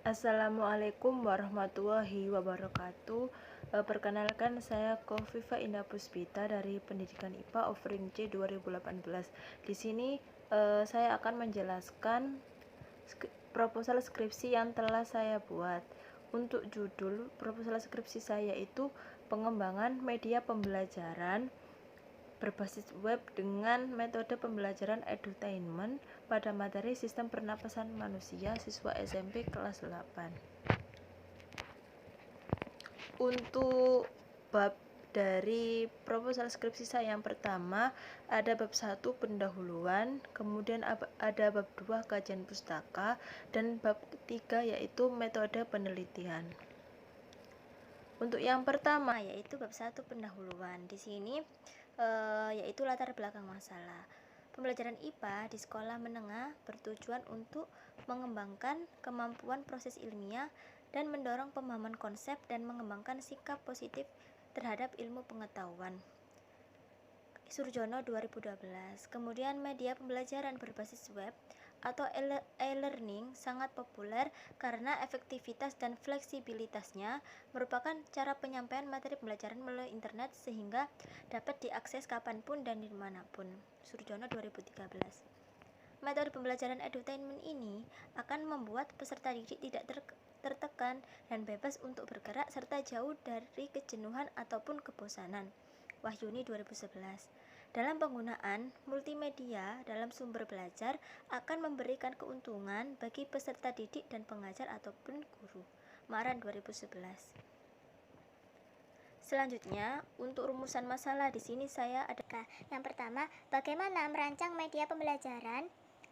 Assalamualaikum warahmatullahi wabarakatuh. Perkenalkan, saya Kofifa Indah Puspita dari Pendidikan IPA Offering C 2018. Di sini saya akan menjelaskan proposal skripsi yang telah saya buat. Untuk judul proposal skripsi saya itu pengembangan media pembelajaran berbasis web dengan metode pembelajaran edutainment pada materi sistem pernapasan manusia siswa SMP kelas 8. Untuk bab dari proposal skripsi saya yang pertama ada bab 1 pendahuluan, kemudian ada bab 2 kajian pustaka, dan bab ketiga yaitu metode penelitian. Untuk yang pertama yaitu bab 1 pendahuluan. Di sini yaitu latar belakang masalah. Pembelajaran IPA di sekolah menengah bertujuan untuk mengembangkan kemampuan proses ilmiah dan mendorong pemahaman konsep dan mengembangkan sikap positif terhadap ilmu pengetahuan. Surjono 2012. Kemudian media pembelajaran berbasis web atau e-learning sangat populer karena efektivitas dan fleksibilitasnya merupakan cara penyampaian materi pembelajaran melalui internet sehingga dapat diakses kapanpun dan dimanapun. Surjono 2013. Metode pembelajaran edutainment ini akan membuat peserta didik tidak tertekan dan bebas untuk bergerak serta jauh dari kejenuhan ataupun kebosanan. Wahyuni 2011. Dalam penggunaan multimedia dalam sumber belajar akan memberikan keuntungan bagi peserta didik dan pengajar ataupun guru. Maran 2011. Selanjutnya, untuk rumusan masalah di sini saya ada. Yang pertama, bagaimana merancang media pembelajaran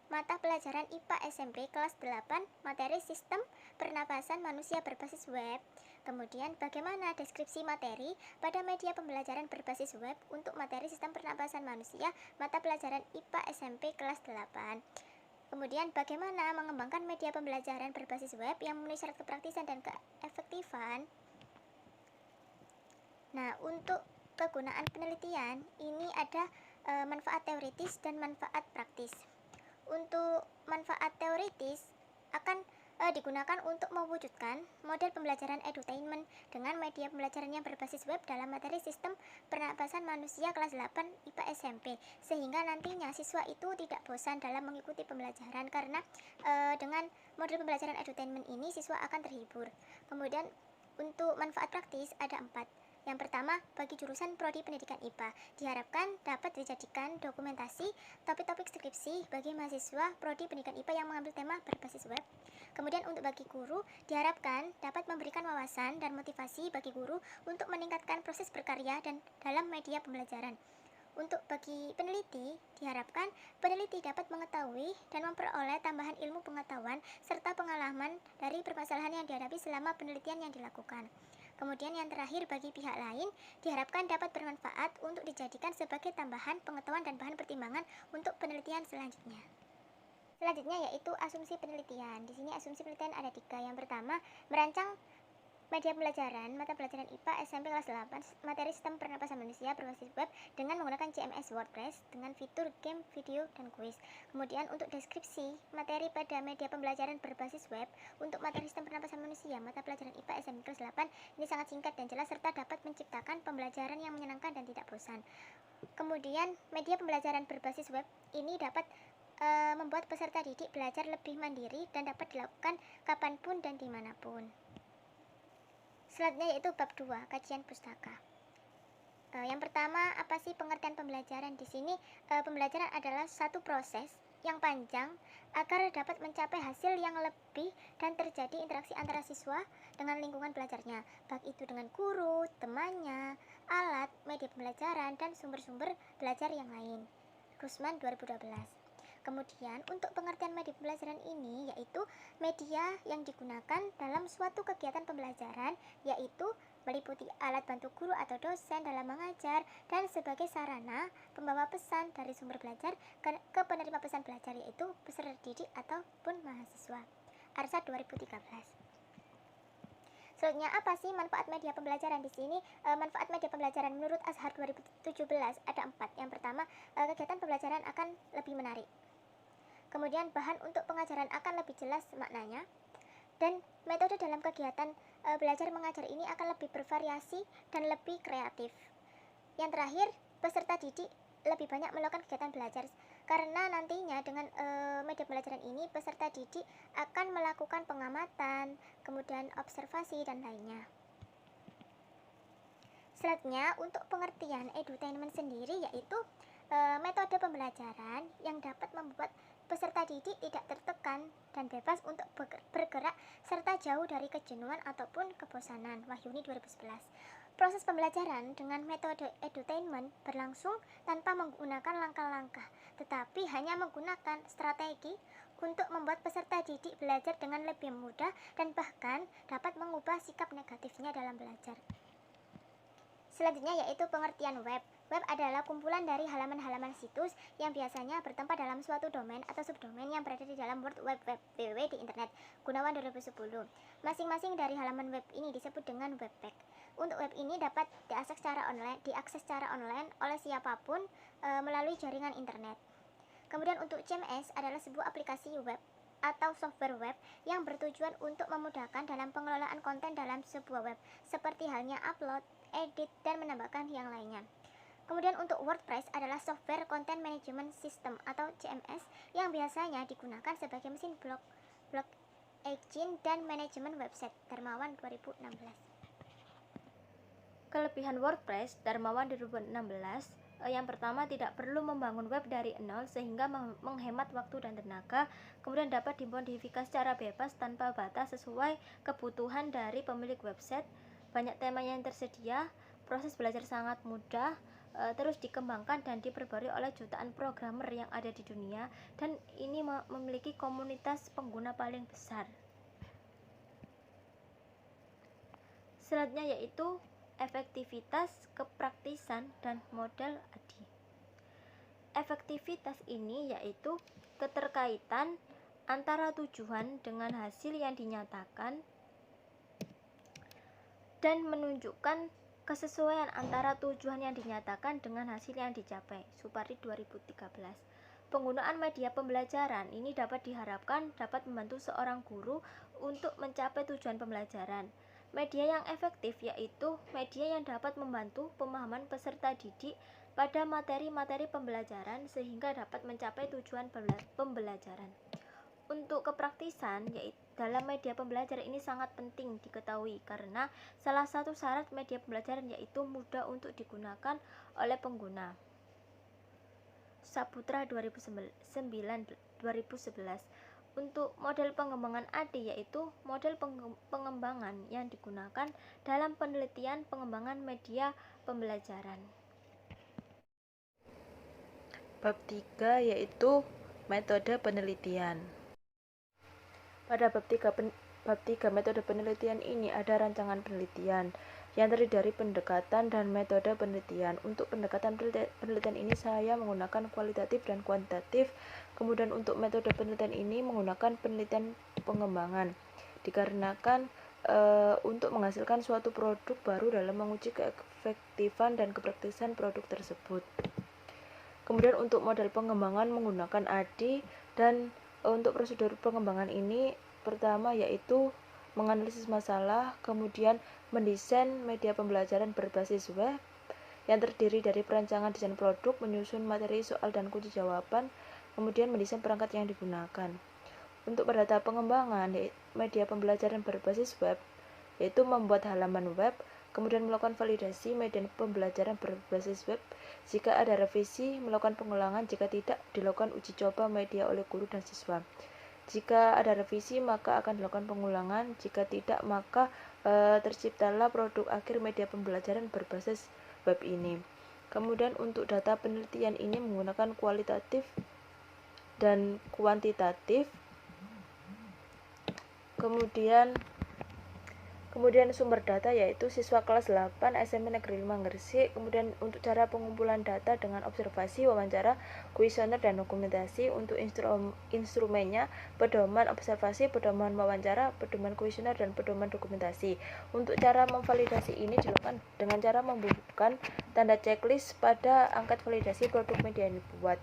mata pelajaran IPA SMP kelas 8 materi sistem pernapasan manusia berbasis web. Kemudian bagaimana deskripsi materi pada media pembelajaran berbasis web untuk materi sistem pernapasan manusia mata pelajaran IPA SMP kelas 8. Kemudian bagaimana mengembangkan media pembelajaran berbasis web yang memenuhi syarat kepraktisan dan keefektifan. Nah, untuk kegunaan penelitian ini ada manfaat teoritis dan manfaat praktis. Untuk manfaat teoritis akan digunakan untuk mewujudkan model pembelajaran edutainment dengan media pembelajaran yang berbasis web dalam materi sistem pernapasan manusia kelas 8 IPA SMP, sehingga nantinya siswa itu tidak bosan dalam mengikuti pembelajaran karena dengan model pembelajaran edutainment ini siswa akan terhibur. Kemudian untuk manfaat praktis ada 4. Yang pertama, bagi jurusan Prodi Pendidikan IPA, diharapkan dapat dijadikan dokumentasi topik-topik skripsi bagi mahasiswa Prodi Pendidikan IPA yang mengambil tema berbasis web. Kemudian untuk bagi guru, diharapkan dapat memberikan wawasan dan motivasi bagi guru untuk meningkatkan proses berkarya dan dalam media pembelajaran. Untuk bagi peneliti, diharapkan peneliti dapat mengetahui dan memperoleh tambahan ilmu pengetahuan serta pengalaman dari permasalahan yang dihadapi selama penelitian yang dilakukan. Kemudian yang terakhir bagi pihak lain diharapkan dapat bermanfaat untuk dijadikan sebagai tambahan pengetahuan dan bahan pertimbangan untuk penelitian selanjutnya. Selanjutnya yaitu asumsi penelitian. Di sini asumsi penelitian ada 3. Yang pertama, merancang media pembelajaran mata pelajaran IPA SMP kelas 8 materi sistem pernapasan manusia berbasis web dengan menggunakan CMS WordPress dengan fitur game, video, dan kuis. Kemudian untuk deskripsi materi pada media pembelajaran berbasis web untuk materi sistem pernapasan manusia mata pelajaran IPA SMP kelas 8 ini sangat singkat dan jelas serta dapat menciptakan pembelajaran yang menyenangkan dan tidak bosan. Kemudian media pembelajaran berbasis web ini dapat membuat peserta didik belajar lebih mandiri dan dapat dilakukan kapanpun dan dimanapun. Selanjutnya yaitu bab 2, kajian pustaka. Yang pertama, apa sih pengertian pembelajaran? Di sini pembelajaran adalah satu proses yang panjang agar dapat mencapai hasil yang lebih dan terjadi interaksi antara siswa dengan lingkungan belajarnya, baik itu dengan guru, temannya, alat, media pembelajaran, dan sumber-sumber belajar yang lain. Rusman 2012. Kemudian untuk pengertian media pembelajaran ini yaitu media yang digunakan dalam suatu kegiatan pembelajaran, yaitu meliputi alat bantu guru atau dosen dalam mengajar dan sebagai sarana pembawa pesan dari sumber belajar ke penerima pesan belajar, yaitu peserta didik ataupun mahasiswa. Arsa 2013. Selanjutnya, apa sih manfaat media pembelajaran? Di sini manfaat media pembelajaran menurut Azhar 2017 ada 4. Yang pertama, kegiatan pembelajaran akan lebih menarik. Kemudian bahan untuk pengajaran akan lebih jelas maknanya. Dan metode dalam kegiatan belajar mengajar ini akan lebih bervariasi dan lebih kreatif. Yang terakhir, peserta didik lebih banyak melakukan kegiatan belajar karena nantinya dengan media pembelajaran ini peserta didik akan melakukan pengamatan, kemudian observasi dan lainnya. Selanjutnya, untuk pengertian edutainment sendiri yaitu metode pembelajaran yang dapat membuat peserta didik tidak tertekan dan bebas untuk bergerak serta jauh dari kejenuhan ataupun kebosanan. Wahyuni 2011. Proses pembelajaran dengan metode edutainment berlangsung tanpa menggunakan langkah-langkah, tetapi hanya menggunakan strategi untuk membuat peserta didik belajar dengan lebih mudah dan bahkan dapat mengubah sikap negatifnya dalam belajar. Selanjutnya yaitu pengertian web. Web adalah kumpulan dari halaman-halaman situs yang biasanya bertempat dalam suatu domain atau subdomain yang berada di dalam World Wide Web (WWW) di internet. Gunawan 2010. Masing-masing dari halaman web ini disebut dengan web page. Untuk web ini dapat diakses secara online oleh siapapun melalui jaringan internet. Kemudian untuk CMS adalah sebuah aplikasi web atau software web yang bertujuan untuk memudahkan dalam pengelolaan konten dalam sebuah web, seperti halnya upload, edit, dan menambahkan yang lainnya. Kemudian untuk WordPress adalah software content management system atau CMS yang biasanya digunakan sebagai mesin blog engine dan manajemen website. Darmawan 2016. Kelebihan WordPress Darmawan 2016, yang pertama tidak perlu membangun web dari nol sehingga menghemat waktu dan tenaga, kemudian dapat dimodifikasi secara bebas tanpa batas sesuai kebutuhan dari pemilik website, banyak tema yang tersedia, proses belajar sangat mudah, terus dikembangkan dan diperbarui oleh jutaan programmer yang ada di dunia, dan ini memiliki komunitas pengguna paling besar. Selanjutnya yaitu efektivitas, kepraktisan, dan model ADI. Efektivitas ini yaitu keterkaitan antara tujuan dengan hasil yang dinyatakan dan menunjukkan kesesuaian antara tujuan yang dinyatakan dengan hasil yang dicapai. Supardi 2013. Penggunaan media pembelajaran ini dapat diharapkan dapat membantu seorang guru untuk mencapai tujuan pembelajaran. Media yang efektif yaitu media yang dapat membantu pemahaman peserta didik pada materi-materi pembelajaran sehingga dapat mencapai tujuan pembelajaran. Untuk kepraktisan, yaitu dalam media pembelajaran ini sangat penting diketahui karena salah satu syarat media pembelajaran yaitu mudah untuk digunakan oleh pengguna. Saputra 2011. Untuk model pengembangan ADI yaitu model pengembangan yang digunakan dalam penelitian pengembangan media pembelajaran. Bab 3 yaitu metode penelitian. Pada bab 3 metode penelitian ini ada rancangan penelitian yang terdiri dari pendekatan dan metode penelitian. Untuk pendekatan penelitian ini saya menggunakan kualitatif dan kuantitatif. Kemudian untuk metode penelitian ini menggunakan penelitian pengembangan. Dikarenakan untuk menghasilkan suatu produk baru dalam menguji keefektifan dan kepraktisan produk tersebut. Kemudian untuk model pengembangan menggunakan ADI dan untuk prosedur pengembangan ini pertama yaitu menganalisis masalah, kemudian mendesain media pembelajaran berbasis web yang terdiri dari perancangan desain produk, menyusun materi soal dan kunci jawaban, kemudian mendesain perangkat yang digunakan. Untuk pada tahap pengembangan media pembelajaran berbasis web yaitu membuat halaman web, kemudian melakukan validasi media pembelajaran berbasis web. Jika ada revisi, melakukan pengulangan, jika tidak, dilakukan uji coba media oleh guru dan siswa. Jika ada revisi, maka akan dilakukan pengulangan, jika tidak, maka terciptalah produk akhir media pembelajaran berbasis web ini. Kemudian untuk data penelitian ini menggunakan kualitatif dan kuantitatif. Kemudian sumber data yaitu siswa kelas 8 SMP Negeri 5 Gresik. Kemudian untuk cara pengumpulan data dengan observasi, wawancara, kuesioner, dan dokumentasi. Untuk instrumennya pedoman observasi, pedoman wawancara, pedoman kuesioner, dan pedoman dokumentasi. Untuk cara memvalidasi ini dilakukan dengan cara membubuhkan tanda checklist pada angkat validasi produk media yang dibuat.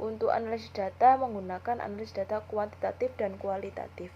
Untuk analisis data menggunakan analisis data kuantitatif dan kualitatif.